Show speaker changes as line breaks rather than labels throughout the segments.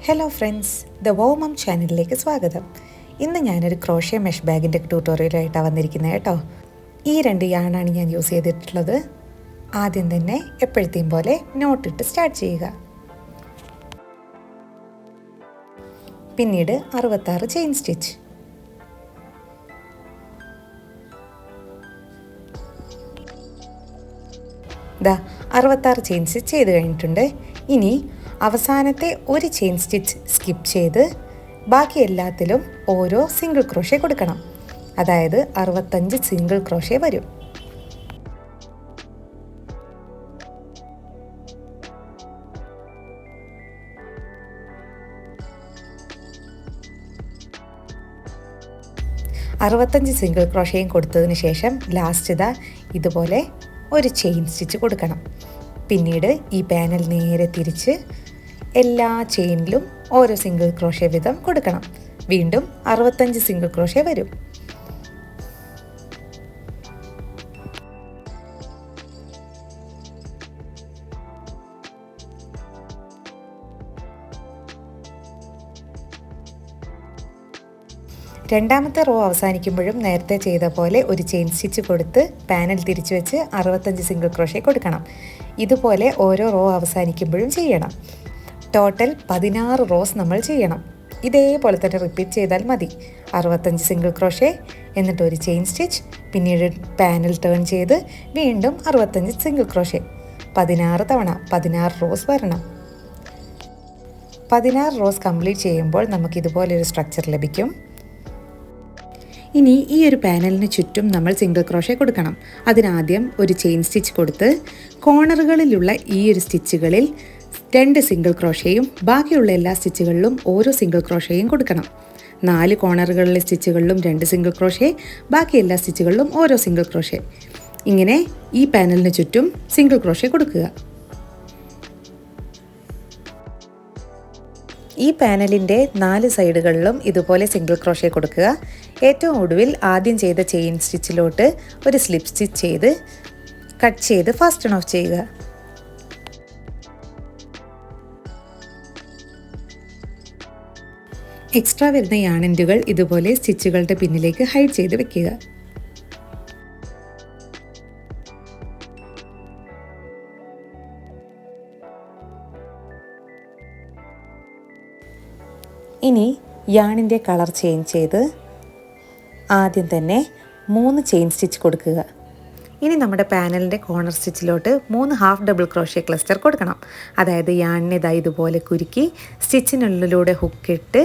Hello friends, the വോമം ചാനലിലേക്ക് സ്വാഗതം. ഇന്ന് ഞാനൊരു ക്രോഷ്യ മെഷ് ബാഗിൻ്റെ ട്യൂട്ടോറിയലായിട്ടാണ് വന്നിരിക്കുന്നത് കേട്ടോ. ഈ 2 യാണാണ് ഞാൻ യൂസ് ചെയ്തിട്ടുള്ളത്. ആദ്യം തന്നെ എപ്പോഴത്തെയും പോലെ നോട്ടിട്ട് സ്റ്റാർട്ട് ചെയ്യുക. പിന്നീട് 66 ചെയിൻ സ്റ്റിച്ച്. ദാ 66 ചെയിൻ സ്റ്റിച്ച് ചെയ്ത് കഴിഞ്ഞിട്ടുണ്ട്. ഇനി അവസാനത്തെ ഒരു ചെയിൻ സ്റ്റിച്ച് സ്കിപ്പ് ചെയ്ത് ബാക്കി എല്ലാത്തിലും ഓരോ സിംഗിൾ ക്രോഷ്യ കൊടുക്കണം. അതായത് 65 സിംഗിൾ ക്രോഷ്യ വരും. സിംഗിൾ ക്രോഷ്യയും കൊടുത്തതിന് ശേഷം ലാസ്റ്റ് ഇതുപോലെ ഒരു ചെയിൻ സ്റ്റിച്ച് കൊടുക്കണം. പിന്നീട് ഈ പാനൽ നേരെ തിരിച്ച് എല്ലാ ചെയിനിലും ഓരോ സിംഗിൾ ക്രോഷ്യ വീതം കൊടുക്കണം. വീണ്ടും 65 സിംഗിൾ ക്രോഷ്യ വരും. രണ്ടാമത്തെ റോ അവസാനിക്കുമ്പോഴും നേരത്തെ ചെയ്ത പോലെ ഒരു ചെയിൻ സ്റ്റിച്ച് കൊടുത്ത് പാനൽ തിരിച്ചു വെച്ച് 65 സിംഗിൾ ക്രോഷ്യ കൊടുക്കണം. ഇതുപോലെ ഓരോ റോ അവസാനിക്കുമ്പോഴും ചെയ്യണം. ടോട്ടൽ 16 റോസ് നമ്മൾ ചെയ്യണം. ഇതേപോലെ തന്നെ റിപ്പീറ്റ് ചെയ്താൽ മതി. 65 സിംഗിൾ ക്രോഷ്യ, എന്നിട്ട് ഒരു ചെയിൻ സ്റ്റിച്ച്, പിന്നീട് പാനൽ ടേൺ ചെയ്ത് വീണ്ടും 65 സിംഗിൾ ക്രോഷ്യ. 16 തവണ 16 റോസ് വരണം. 16 റോസ് കംപ്ലീറ്റ് ചെയ്യുമ്പോൾ നമുക്കിതുപോലൊരു സ്ട്രക്ചർ ലഭിക്കും. ഇനി ഈ ഒരു പാനലിന് ചുറ്റും നമ്മൾ സിംഗിൾ ക്രോഷ്യ കൊടുക്കണം. അതിനാദ്യം ഒരു ചെയിൻ സ്റ്റിച്ച് കൊടുത്ത് കോർണറുകളിലുള്ള ഈ ഒരു സ്റ്റിച്ചുകളിൽ 2 സിംഗിൾ ക്രോഷ്യയും ബാക്കിയുള്ള എല്ലാ സ്റ്റിച്ചുകളിലും ഓരോ സിംഗിൾ ക്രോഷ്യയും കൊടുക്കണം. 4 കോർണറുകളിലെ സ്റ്റിച്ചുകളിലും 2 സിംഗിൾ ക്രോഷ്യ, ബാക്കി എല്ലാ സ്റ്റിച്ചുകളിലും ഓരോ സിംഗിൾ ക്രോഷ്യ. ഇങ്ങനെ ഈ പാനലിന് ചുറ്റും സിംഗിൾ ക്രോഷ്യ കൊടുക്കുക. ഈ പാനലിൻ്റെ 4 സൈഡുകളിലും ഇതുപോലെ സിംഗിൾ ക്രോഷ്യ കൊടുക്കുക. ഏറ്റവും ഒടുവിൽ ആദ്യം ചെയ്ത ചെയിൻ സ്റ്റിച്ചിലോട്ട് ഒരു സ്ലിപ്പ് സ്റ്റിച്ച് ചെയ്ത് കട്ട് ചെയ്ത് ഫാസ്റ്റൺ ഓഫ് ചെയ്യുക. എക്സ്ട്രാ വരുന്ന യാണെൻഡുകൾ ഇതുപോലെ സ്റ്റിച്ചുകളുടെ പിന്നിലേക്ക് ഹൈഡ് ചെയ്ത് വെക്കുക. ഇനി യാണിൻ്റെ കളർ ചേഞ്ച് ചെയ്ത് ആദ്യം തന്നെ 3 ചെയിൻ സ്റ്റിച്ച് കൊടുക്കുക. ഇനി നമ്മുടെ പാനലിൻ്റെ കോർണർ സ്റ്റിച്ചിലോട്ട് 3 ഹാഫ് ഡബിൾ ക്രോഷ്യ ക്ലസ്റ്റർ കൊടുക്കണം. അതായത് യാണിനെ ഇതുപോലെ കുരുക്കി സ്റ്റിച്ചിനുള്ളിലൂടെ ഹുക്കിട്ട്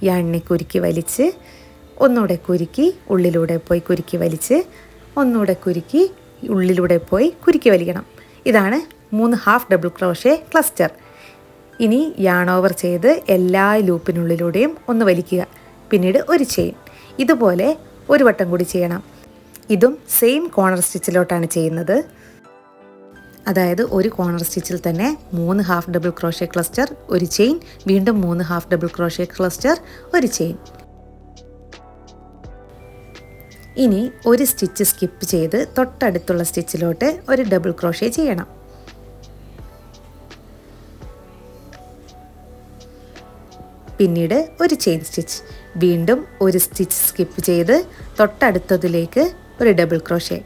യാണിനെ കുരുക്കി വലിച്ച് ഒന്നുകൂടെ കുരുക്കി ഉള്ളിലൂടെ പോയി കുരുക്കി വലിച്ച് ഒന്നുകൂടെ കുരുക്കി ഉള്ളിലൂടെ പോയി കുരുക്കി വലിക്കണം. ഇതാണ് 3 ഹാഫ് ഡബിൾ ക്രോഷ്യ ക്ലസ്റ്റർ. ഇനി യാൺ ഓവർ ചെയ്ത് എല്ലാ ലൂപ്പിനുള്ളിലൂടെയും ഒന്ന് വലിക്കുക. പിന്നീട് ഒരു ചെയിൻ. ഇതുപോലെ ഒരു വട്ടം കൂടി ചെയ്യണം. ഇതും സെയിം കോർണർ സ്റ്റിച്ചിലോട്ടാണ് ചെയ്യുന്നത്. അതായത് ഒരു കോർണർ സ്റ്റിച്ചിൽ തന്നെ 3 ഹാഫ് ഡബിൾ ക്രോഷ്യ ക്ലസ്റ്റർ, ഒരു ചെയിൻ, വീണ്ടും 3 ഹാഫ് ഡബിൾ ക്രോഷ്യ ക്ലസ്റ്റർ, ഒരു ചെയിൻ. ഇനി ഒരു സ്റ്റിച്ച് സ്കിപ്പ് ചെയ്ത് തൊട്ടടുത്തുള്ള സ്റ്റിച്ചിലോട്ട് ഒരു ഡബിൾ ക്രോഷ്യ ചെയ്യണം. പിന്നീട് ഒരു ചെയിൻ സ്റ്റിച്ച്, വീണ്ടും ഒരു സ്റ്റിച്ച് സ്കിപ്പ് ചെയ്ത് തൊട്ടടുത്തതിലേക്ക് ഒരു ഡബിൾ ക്രോഷ്യ.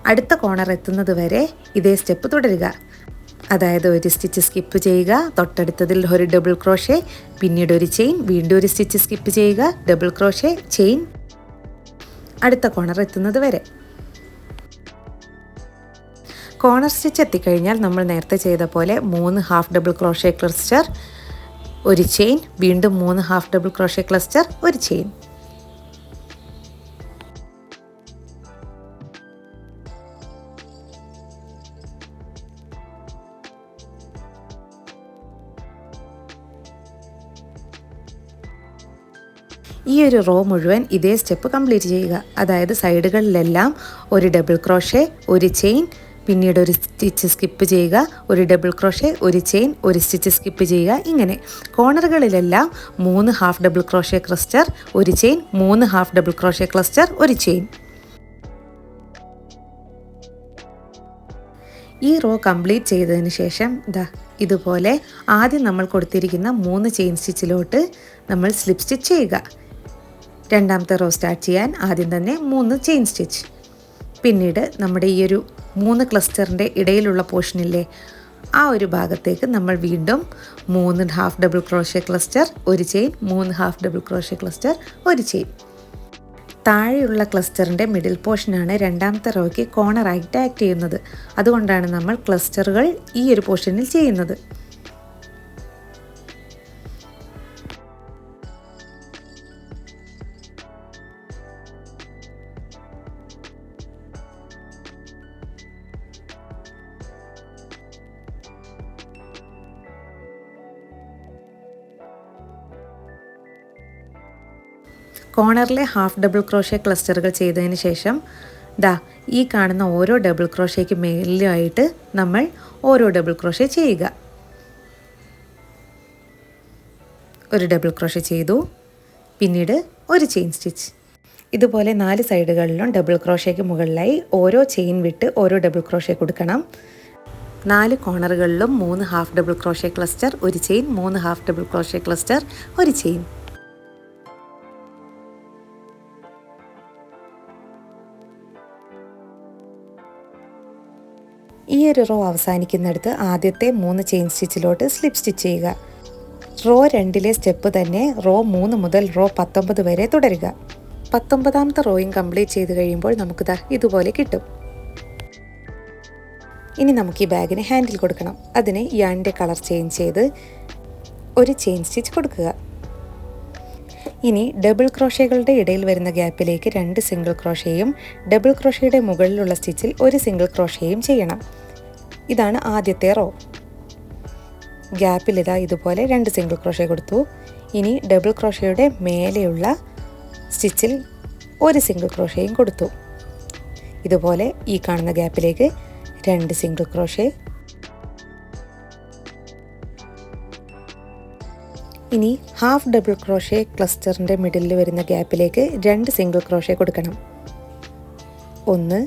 അടുത്ത കോർണർ എത്തുന്നത് വരെ ഇതേ സ്റ്റെപ്പ് തുടരുക. അതായത് ഒരു സ്റ്റിച്ച് സ്കിപ്പ് ചെയ്യുക, തൊട്ടടുത്തതിൽ ഒരു ഡബിൾ ക്രോഷ്യ, പിന്നീട് ഒരു ചെയിൻ, വീണ്ടും ഒരു സ്റ്റിച്ച് സ്കിപ്പ് ചെയ്യുക, ഡബിൾ ക്രോഷ്യ, ചെയിൻ, അടുത്ത കോർണർ എത്തുന്നത് വരെ. കോർണർ സ്റ്റിച്ച് എത്തിക്കഴിഞ്ഞാൽ നമ്മൾ നേരത്തെ ചെയ്ത പോലെ 3 ഹാഫ് ഡബിൾ ക്രോഷ്യ ക്ലസ്റ്റർ, ഒരു ചെയിൻ, വീണ്ടും 3 ഹാഫ് ഡബിൾ ക്രോഷ്യ ക്ലസ്റ്റർ, ഒരു ചെയിൻ. ഈ ഒരു റോ മുഴുവൻ ഇതേ സ്റ്റെപ്പ് കംപ്ലീറ്റ് ചെയ്യുക. അതായത് സൈഡുകളിലെല്ലാം ഒരു ഡബിൾ ക്രോഷ്യ, ഒരു ചെയിൻ, പിന്നീട് ഒരു സ്റ്റിച്ച് സ്കിപ്പ് ചെയ്യുക, ഒരു ഡബിൾ ക്രോഷ്യ, ഒരു ചെയിൻ, ഒരു സ്റ്റിച്ച് സ്കിപ്പ് ചെയ്യുക. ഇങ്ങനെ കോർണറുകളിലെല്ലാം 3 ഹാഫ് ഡബിൾ ക്രോഷ്യ ക്ലസ്റ്റർ, ഒരു chain, 3 half double crochet cluster, ഒരു ചെയിൻ. ഈ റോ കംപ്ലീറ്റ് ചെയ്തതിന് ശേഷം ഇതുപോലെ ആദ്യം നമ്മൾ കൊടുത്തിരിക്കുന്ന 3 ചെയിൻ സ്റ്റിച്ചിലോട്ട് നമ്മൾ സ്ലിപ്പ് സ്റ്റിച്ച് ചെയ്യുക. രണ്ടാമത്തെ റോ സ്റ്റാർട്ട് ചെയ്യാൻ ആദ്യം തന്നെ 3 ചെയിൻ സ്റ്റിച്ച്. പിന്നീട് നമ്മുടെ ഈ ഒരു 3 ക്ലസ്റ്ററിൻ്റെ ഇടയിലുള്ള പോർഷനില്ലേ, ആ ഒരു ഭാഗത്തേക്ക് നമ്മൾ വീണ്ടും 3 half double crochet cluster, 1 chain, 3 half double crochet cluster, 1 chain. താഴെയുള്ള ക്ലസ്റ്ററിൻ്റെ മിഡിൽ പോർഷനാണ് രണ്ടാമത്തെ റോയ്ക്ക് കോർണറായിട്ട് ആക്ട് ചെയ്യുന്നത്. അതുകൊണ്ടാണ് നമ്മൾ ക്ലസ്റ്ററുകൾ ഈ ഒരു പോർഷനിൽ ചെയ്യുന്നത്. കോർണറിലെ ഹാഫ് ഡബിൾ ക്രോഷ്യ ക്ലസ്റ്ററുകൾ ചെയ്തതിന് ശേഷം ഈ കാണുന്ന ഓരോ ഡബിൾ ക്രോഷ്യയ്ക്ക് മേലിലായിട്ട് നമ്മൾ ഓരോ ഡബിൾ ക്രോഷ്യ ചെയ്യുക. ഒരു ഡബിൾ ക്രോഷ്യ ചെയ്തു, പിന്നീട് ഒരു ചെയിൻ സ്റ്റിച്ച്. ഇതുപോലെ 4 സൈഡുകളിലും ഡബിൾ ക്രോഷ്യയ്ക്ക് മുകളിലായി ഓരോ ചെയിൻ വിട്ട് ഓരോ ഡബിൾ ക്രോഷ്യ കൊടുക്കണം. 4 കോർണറുകളിലും 3 half double crochet cluster, 1 chain, 3 half double crochet cluster, 1 chain. ഈ ഒരു റോ അവസാനിക്കുന്നിടത്ത് ആദ്യത്തെ 3 ചെയിൻ സ്റ്റിച്ചിലോട്ട് സ്ലിപ്പ് സ്റ്റിച്ച് ചെയ്യുക. റോ 2ലെ സ്റ്റെപ്പ് തന്നെ റോ 3 മുതൽ റോ 19 വരെ തുടരുക. 19ാമത്തെ റോയും കംപ്ലീറ്റ് ചെയ്ത് കഴിയുമ്പോൾ നമുക്ക് ഇതുപോലെ കിട്ടും. ഇനി നമുക്ക് ഈ ബാഗിന് ഹാൻഡിൽ കൊടുക്കണം. അതിന് യാണിൻ്റെ കളർ ചേഞ്ച് ചെയ്ത് ഒരു ചെയിൻ സ്റ്റിച്ച് കൊടുക്കുക. ഇനി ഡബിൾ ക്രോഷ്യകളുടെ ഇടയിൽ വരുന്ന ഗ്യാപ്പിലേക്ക് 2 സിംഗിൾ ക്രോഷ്യയും ഡബിൾ ക്രോഷ്യയുടെ മുകളിലുള്ള സ്റ്റിച്ചിൽ 1 സിംഗിൾ ക്രോഷ്യയും ചെയ്യണം. ഇതാണ് ആദ്യത്തെ റോ. ഗ്യാപ്പിൽ ഇതുപോലെ 2 സിംഗിൾ ക്രോഷ്യ കൊടുത്തു. ഇനി ഡബിൾ ക്രോഷ്യയുടെ മേലെയുള്ള സ്റ്റിച്ചിൽ 1 സിംഗിൾ ക്രോഷ്യയും കൊടുത്തു. ഇതുപോലെ ഈ കാണുന്ന ഗ്യാപ്പിലേക്ക് 2 സിംഗിൾ ക്രോഷ്യ. ഇനി ഹാഫ് ഡബിൾ ക്രോഷ്യ ക്ലസ്റ്ററിൻ്റെ മിഡിലിൽ വരുന്ന ഗ്യാപ്പിലേക്ക് 2 സിംഗിൾ ക്രോഷ്യ കൊടുക്കണം. 1,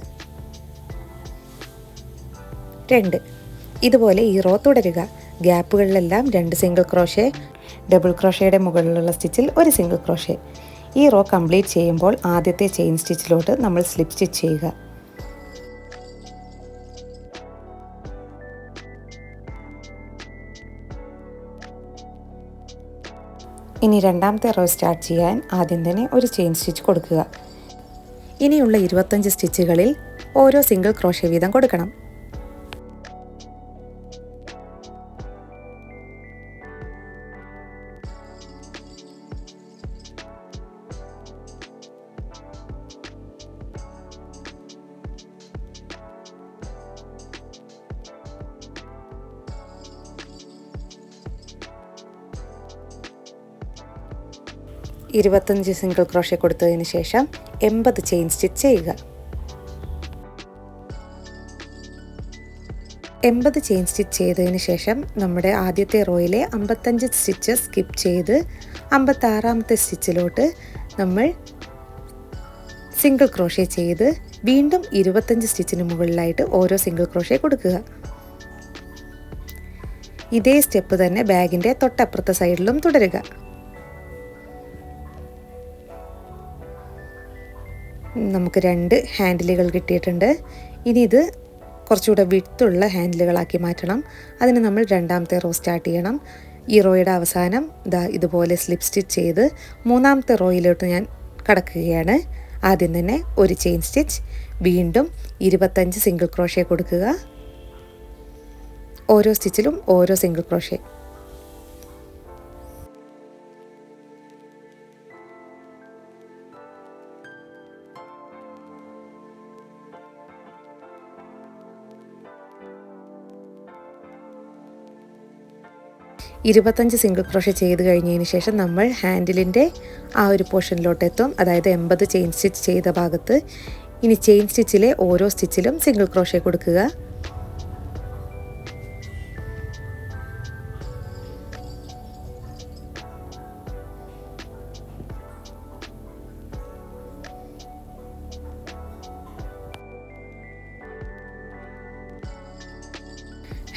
2. ഇതുപോലെ ഈ റോ തുടരുക. ഗ്യാപ്പുകളിലെല്ലാം 2 സിംഗിൾ ക്രോഷ്യ, ഡബിൾ ക്രോഷ്യയുടെ മുകളിലുള്ള സ്റ്റിച്ചിൽ 1 സിംഗിൾ ക്രോഷ്യ. ഈ റോ കംപ്ലീറ്റ് ചെയ്യുമ്പോൾ ആദ്യത്തെ ചെയിൻ സ്റ്റിച്ചിലോട്ട് നമ്മൾ സ്ലിപ്പ് സ്റ്റിച്ച് ചെയ്യുക. ഇനി രണ്ടാമത്തെ റോ സ്റ്റാർട്ട് ചെയ്യാൻ ആദ്യം തന്നെ ഒരു ചെയിൻ സ്റ്റിച്ച് കൊടുക്കുക. ഇനിയുള്ള 25 സ്റ്റിച്ചുകളിൽ ഓരോ സിംഗിൾ ക്രോഷ്യ വീതം കൊടുക്കണം. ഇരുപത്തഞ്ച് സിംഗിൾ ക്രോഷ്യ കൊടുത്തതിന് ശേഷം 80 ചെയിൻ സ്റ്റിച്ച് ചെയ്യുക. 80 ചെയിൻ സ്റ്റിച്ച് ചെയ്തതിന് ശേഷം നമ്മുടെ ആദ്യത്തെ റോയിലെ 55 സ്റ്റിച്ച് സ്കിപ്പ് ചെയ്ത് 56ാമത്തെ സ്റ്റിച്ചിലോട്ട് നമ്മൾ സിംഗിൾ ക്രോഷ്യ ചെയ്ത് വീണ്ടും 25 സ്റ്റിച്ചിന് മുകളിലായിട്ട് ഓരോ സിംഗിൾ ക്രോഷ്യ കൊടുക്കുക. ഇതേ സ്റ്റെപ്പ് തന്നെ ബാഗിൻ്റെ തൊട്ടപ്പുറത്തെ സൈഡിലും തുടരുക. നമുക്ക് 2 ഹാൻഡിലുകൾ കിട്ടിയിട്ടുണ്ട്. ഇനി ഇത് കുറച്ചുകൂടെ വിഡ്ത്തുള്ള ഹാൻഡിലുകളാക്കി മാറ്റണം. അതിന് നമ്മൾ രണ്ടാമത്തെ റോ സ്റ്റാർട്ട് ചെയ്യണം. ഈ റോയുടെ അവസാനം ഇതുപോലെ സ്ലിപ്പ് സ്റ്റിച്ച് ചെയ്ത് 3ാമത്തെ റോയിലോട്ട് ഞാൻ കടക്കുകയാണ്. ആദ്യം തന്നെ ഒരു ചെയിൻ സ്റ്റിച്ച്, വീണ്ടും 25 സിംഗിൾ ക്രോഷ്യ കൊടുക്കുക. ഓരോ സ്റ്റിച്ചിലും ഓരോ സിംഗിൾ ക്രോഷ്യ. ഇരുപത്തഞ്ച് സിംഗിൾ ക്രോഷ്യ ചെയ്ത് കഴിഞ്ഞതിന് ശേഷം നമ്മൾ ഹാൻഡിലിൻ്റെ ആ ഒരു പോർഷനിലോട്ട് എത്തും, അതായത് 80 ചെയിൻ സ്റ്റിച്ച് ചെയ്ത ഭാഗത്ത്. ഇനി ചെയിൻ സ്റ്റിച്ചിലെ ഓരോ സ്റ്റിച്ചിലും സിംഗിൾ ക്രോഷ്യ കൊടുക്കുക.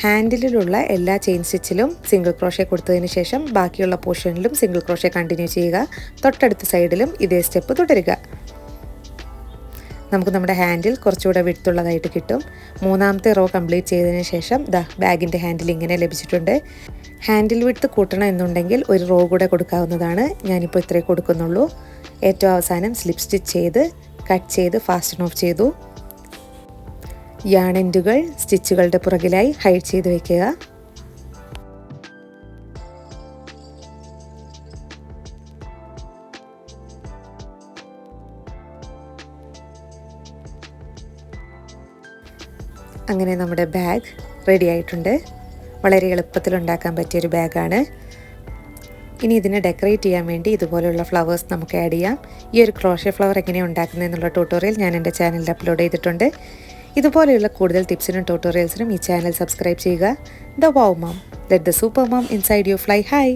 ഹാൻഡിലുള്ള എല്ലാ ചെയിൻ സ്റ്റിച്ചിലും സിംഗിൾ ക്രോഷേ കൊടുത്തതിന് ശേഷം ബാക്കിയുള്ള പോർഷനിലും സിംഗിൾ ക്രോഷേ കണ്ടിന്യൂ ചെയ്യുക. തൊട്ടടുത്ത സൈഡിലും ഇതേ സ്റ്റെപ്പ് തുടരുക. നമുക്ക് നമ്മുടെ ഹാൻഡിൽ കുറച്ചുകൂടെ വിട്ടുള്ളതായിട്ട് കിട്ടും. മൂന്നാമത്തെ റോ കംപ്ലീറ്റ് ചെയ്തതിന് ശേഷം ബാഗിൻ്റെ ഹാൻഡിൽ ഇങ്ങനെ ലഭിച്ചിട്ടുണ്ട്. ഹാൻഡിൽ വിഡ്ത്ത് കൂട്ടണം എന്നുണ്ടെങ്കിൽ ഒരു റോ കൂടെ കൊടുക്കാവുന്നതാണ്. ഞാനിപ്പോൾ ഇത്രേ കൊടുക്കുന്നുള്ളൂ. ഏറ്റവും അവസാനം സ്ലിപ്പ് സ്റ്റിച്ച് ചെയ്ത് കട്ട് ചെയ്ത് ഫാസ്റ്റൺ ഓഫ് ചെയ്തു. യാൺ എൻഡുകൾ സ്റ്റിച്ചുകളുടെ പുറകിലായി ഹൈഡ് ചെയ്ത് വയ്ക്കുക. അങ്ങനെ നമ്മുടെ ബാഗ് റെഡി ആയിട്ടുണ്ട്. വളരെ എളുപ്പത്തിൽ ഉണ്ടാക്കാൻ പറ്റിയൊരു ബാഗാണ്. ഇനി ഇതിനെ ഡെക്കറേറ്റ് ചെയ്യാൻ വേണ്ടി ഇതുപോലെയുള്ള ഫ്ലവേഴ്സ് നമുക്ക് ആഡ് ചെയ്യാം. ഈ ഒരു ക്രോഷേ ഫ്ലവർ എങ്ങനെയാണ് ഉണ്ടാക്കുന്നത് എന്നുള്ള ട്യൂട്ടോറിയൽ ഞാൻ എൻ്റെ ചാനലിൽ അപ്ലോഡ് ചെയ്തിട്ടുണ്ട്. ഇതുപോലെയുള്ള കൂടുതൽ ടിപ്സിനും ട്യൂട്ടോറിയൽസിനും ഈ ചാനൽ സബ്സ്ക്രൈബ് ചെയ്യുക. The wow mom, let the super mom inside you fly high.